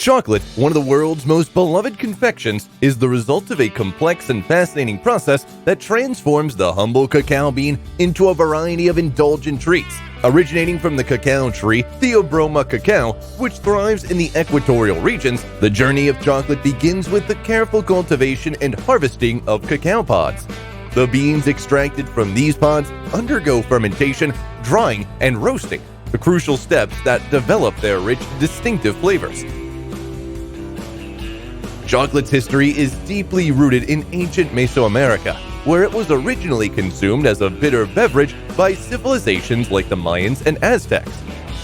Chocolate, one of the world's most beloved confections, is the result of a complex and fascinating process that transforms the humble cacao bean into a variety of indulgent treats. Originating from the cacao tree Theobroma cacao, which thrives in the equatorial regions, the journey of chocolate begins with the careful cultivation and harvesting of cacao pods. The beans extracted from these pods undergo fermentation, drying, and roasting, the crucial steps that develop their rich, distinctive flavors. Chocolate's history is deeply rooted in ancient Mesoamerica, where it was originally consumed as a bitter beverage by civilizations like the Mayans and Aztecs.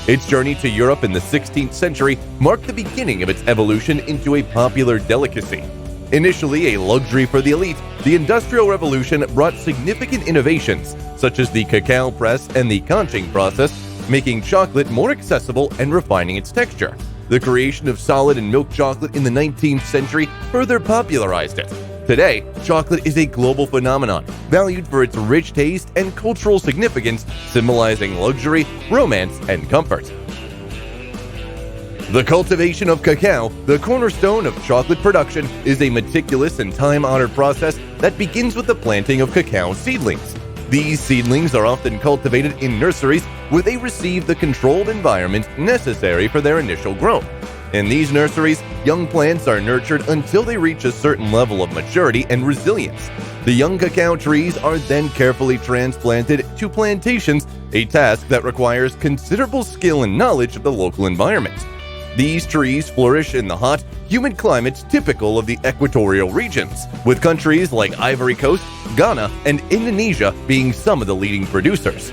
Its journey to Europe in the 16th century marked the beginning of its evolution into a popular delicacy. Initially a luxury for the elite, the Industrial Revolution brought significant innovations, such as the cacao press and the conching process, making chocolate more accessible and refining its texture. The creation of solid and milk chocolate in the 19th century further popularized it. Today, chocolate is a global phenomenon, valued for its rich taste and cultural significance, symbolizing luxury, romance, and comfort. The cultivation of cacao, the cornerstone of chocolate production, is a meticulous and time-honored process that begins with the planting of cacao seedlings. These seedlings are often cultivated in nurseries where they receive the controlled environment necessary for their initial growth. In these nurseries, young plants are nurtured until they reach a certain level of maturity and resilience. The young cacao trees are then carefully transplanted to plantations, a task that requires considerable skill and knowledge of the local environment. These trees flourish in the hot, humid climates typical of the equatorial regions, with countries like Ivory Coast, Ghana, and Indonesia being some of the leading producers.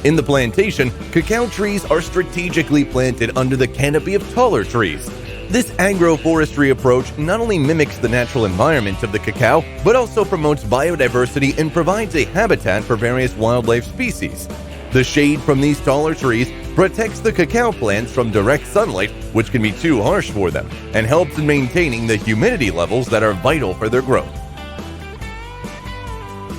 In the plantation, cacao trees are strategically planted under the canopy of taller trees. This agroforestry approach not only mimics the natural environment of the cacao, but also promotes biodiversity and provides a habitat for various wildlife species. The shade from these taller trees protects the cacao plants from direct sunlight, which can be too harsh for them, and helps in maintaining the humidity levels that are vital for their growth.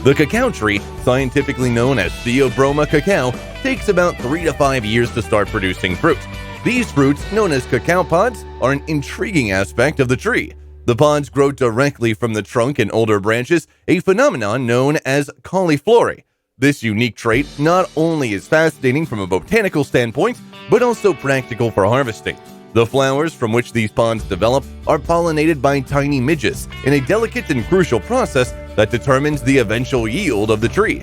The cacao tree, scientifically known as Theobroma cacao, takes about 3 to 5 years to start producing fruit. These fruits, known as cacao pods, are an intriguing aspect of the tree. The pods grow directly from the trunk and older branches, a phenomenon known as cauliflory. This unique trait not only is fascinating from a botanical standpoint, but also practical for harvesting. The flowers from which these pods develop are pollinated by tiny midges in a delicate and crucial process that determines the eventual yield of the tree.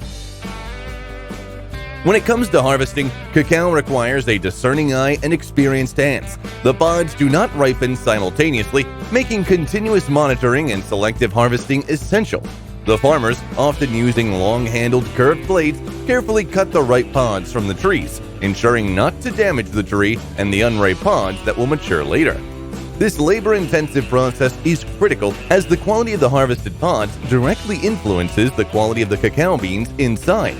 When it comes to harvesting, cacao requires a discerning eye and experienced hands. The pods do not ripen simultaneously, making continuous monitoring and selective harvesting essential. The farmers, often using long-handled curved blades, carefully cut the ripe pods from the trees, ensuring not to damage the tree and the unripe pods that will mature later. This labor-intensive process is critical as the quality of the harvested pods directly influences the quality of the cacao beans inside.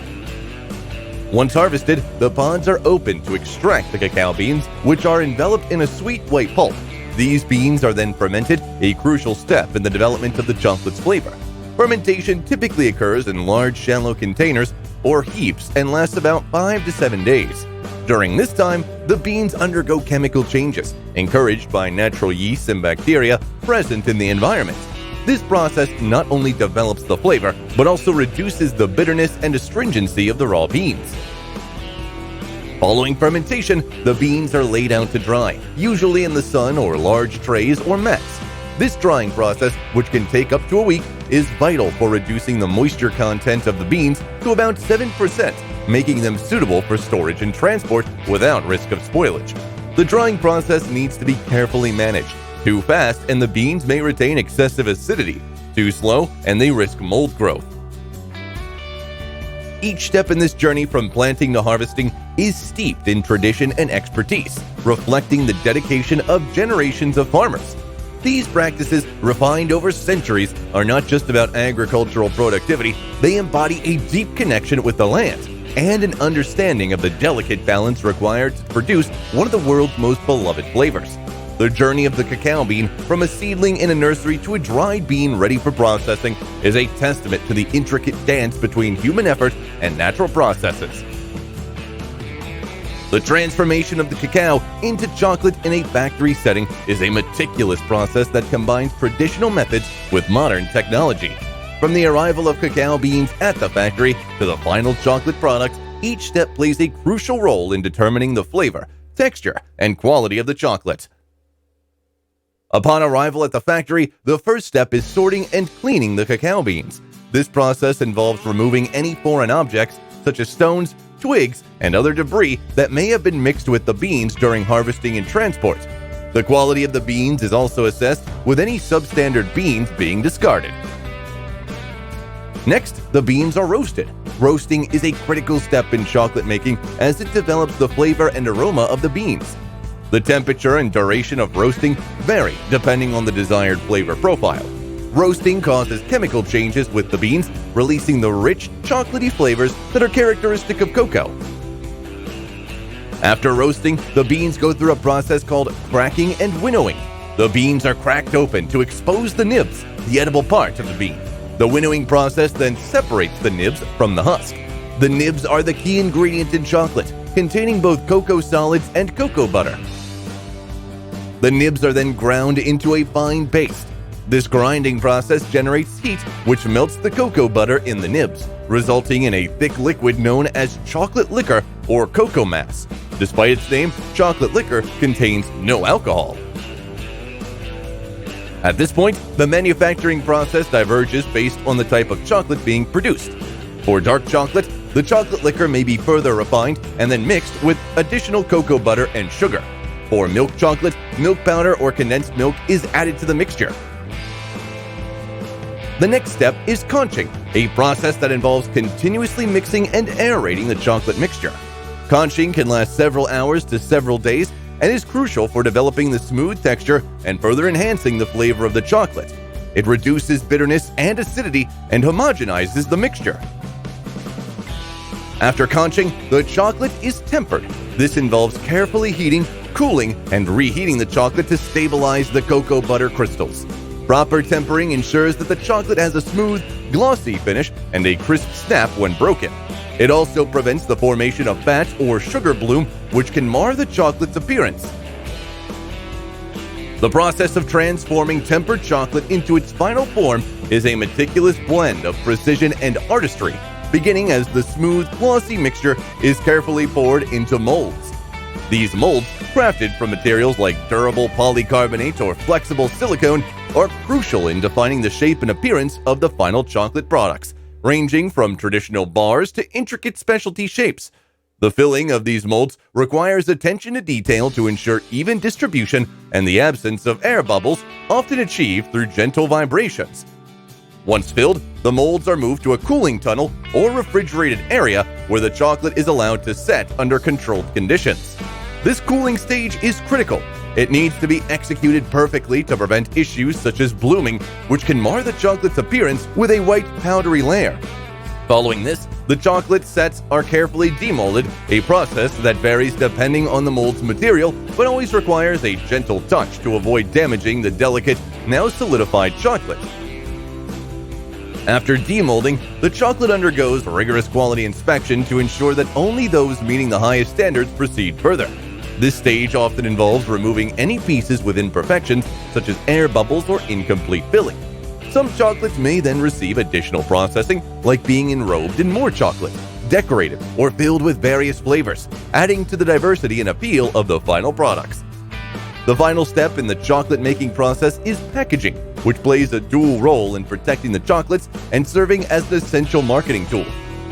Once harvested, the pods are opened to extract the cacao beans, which are enveloped in a sweet white pulp. These beans are then fermented, a crucial step in the development of the chocolate's flavor. Fermentation typically occurs in large, shallow containers or heaps and lasts about 5 to 7 days. During this time, the beans undergo chemical changes, encouraged by natural yeasts and bacteria present in the environment. This process not only develops the flavor, but also reduces the bitterness and astringency of the raw beans. Following fermentation, the beans are laid out to dry, usually in the sun or large trays or mats. This drying process, which can take up to a week, is vital for reducing the moisture content of the beans to about 7%, making them suitable for storage and transport without risk of spoilage. The drying process needs to be carefully managed. Too fast and the beans may retain excessive acidity. Too slow and they risk mold growth. Each step in this journey from planting to harvesting is steeped in tradition and expertise, reflecting the dedication of generations of farmers. These practices, refined over centuries, are not just about agricultural productivity, they embody a deep connection with the land and an understanding of the delicate balance required to produce one of the world's most beloved flavors. The journey of the cacao bean from a seedling in a nursery to a dried bean ready for processing is a testament to the intricate dance between human effort and natural processes. The transformation of the cacao into chocolate in a factory setting is a meticulous process that combines traditional methods with modern technology. From the arrival of cacao beans at the factory to the final chocolate product, each step plays a crucial role in determining the flavor, texture, and quality of the chocolate. Upon arrival at the factory, the first step is sorting and cleaning the cacao beans. This process involves removing any foreign objects, such as stones, twigs, and other debris that may have been mixed with the beans during harvesting and transport. The quality of the beans is also assessed, with any substandard beans being discarded. Next, the beans are roasted. Roasting is a critical step in chocolate making as it develops the flavor and aroma of the beans. The temperature and duration of roasting vary depending on the desired flavor profile. Roasting causes chemical changes with the beans, releasing the rich, chocolatey flavors that are characteristic of cocoa. After roasting, the beans go through a process called cracking and winnowing. The beans are cracked open to expose the nibs, the edible part of the bean. The winnowing process then separates the nibs from the husk. The nibs are the key ingredient in chocolate, containing both cocoa solids and cocoa butter. The nibs are then ground into a fine paste. This grinding process generates heat, which melts the cocoa butter in the nibs, resulting in a thick liquid known as chocolate liquor or cocoa mass. Despite its name, chocolate liquor contains no alcohol. At this point, the manufacturing process diverges based on the type of chocolate being produced. For dark chocolate, the chocolate liquor may be further refined and then mixed with additional cocoa butter and sugar. For milk chocolate, milk powder or condensed milk is added to the mixture. The next step is conching, a process that involves continuously mixing and aerating the chocolate mixture. Conching can last several hours to several days and is crucial for developing the smooth texture and further enhancing the flavor of the chocolate. It reduces bitterness and acidity and homogenizes the mixture. After conching, the chocolate is tempered. This involves carefully heating, cooling, and reheating the chocolate to stabilize the cocoa butter crystals. Proper tempering ensures that the chocolate has a smooth, glossy finish and a crisp snap when broken. It also prevents the formation of fat or sugar bloom, which can mar the chocolate's appearance. The process of transforming tempered chocolate into its final form is a meticulous blend of precision and artistry, beginning as the smooth, glossy mixture is carefully poured into molds. These molds, crafted from materials like durable polycarbonate or flexible silicone, are crucial in defining the shape and appearance of the final chocolate products, ranging from traditional bars to intricate specialty shapes. The filling of these molds requires attention to detail to ensure even distribution and the absence of air bubbles, often achieved through gentle vibrations. Once filled, the molds are moved to a cooling tunnel or refrigerated area where the chocolate is allowed to set under controlled conditions. This cooling stage is critical. It needs to be executed perfectly to prevent issues such as blooming, which can mar the chocolate's appearance with a white powdery layer. Following this, the chocolate sets are carefully demolded, a process that varies depending on the mold's material, but always requires a gentle touch to avoid damaging the delicate, now solidified chocolate. After demolding, the chocolate undergoes rigorous quality inspection to ensure that only those meeting the highest standards proceed further. This stage often involves removing any pieces with imperfections, such as air bubbles or incomplete filling. Some chocolates may then receive additional processing, like being enrobed in more chocolate, decorated, or filled with various flavors, adding to the diversity and appeal of the final products. The final step in the chocolate-making process is packaging, which plays a dual role in protecting the chocolates and serving as an essential marketing tool.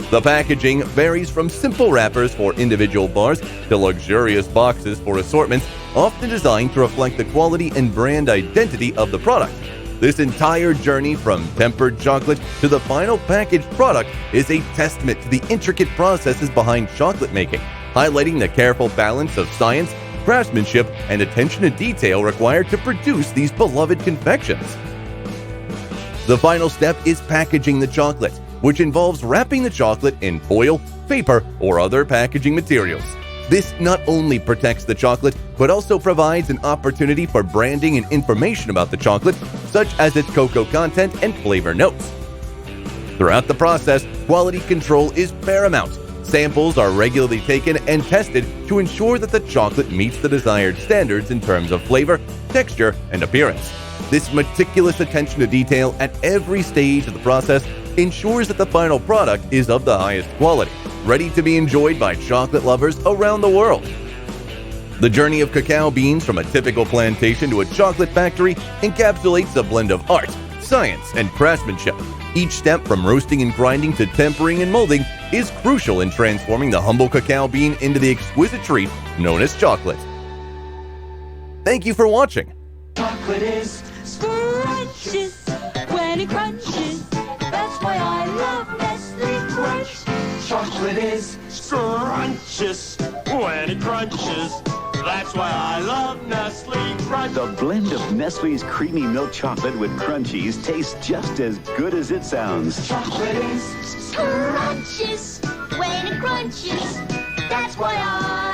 The packaging varies from simple wrappers for individual bars to luxurious boxes for assortments, often designed to reflect the quality and brand identity of the product. This entire journey from tempered chocolate to the final packaged product is a testament to the intricate processes behind chocolate making, highlighting the careful balance of science, craftsmanship, and attention to detail required to produce these beloved confections. The final step is packaging the chocolate, which involves wrapping the chocolate in foil, paper, or other packaging materials. This not only protects the chocolate, but also provides an opportunity for branding and information about the chocolate, such as its cocoa content and flavor notes. Throughout the process, quality control is paramount. Samples are regularly taken and tested to ensure that the chocolate meets the desired standards in terms of flavor, texture, and appearance. This meticulous attention to detail at every stage of the process ensures that the final product is of the highest quality, ready to be enjoyed by chocolate lovers around the world. The journey of cacao beans from a typical plantation to a chocolate factory encapsulates a blend of art, science, and craftsmanship. Each step from roasting and grinding to tempering and molding is crucial in transforming the humble cacao bean into the exquisite treat known as chocolate. Thank you for watching. Chocolate is scrumptious when it crunches. That's why I love Nestle Crunch. Chocolate is scrumptious when it crunches. That's why I love Nestle Crunch. The blend of Nestle's creamy milk chocolate with crunchies tastes just as good as it sounds. Chocolate is scrumptious when it crunches. That's why I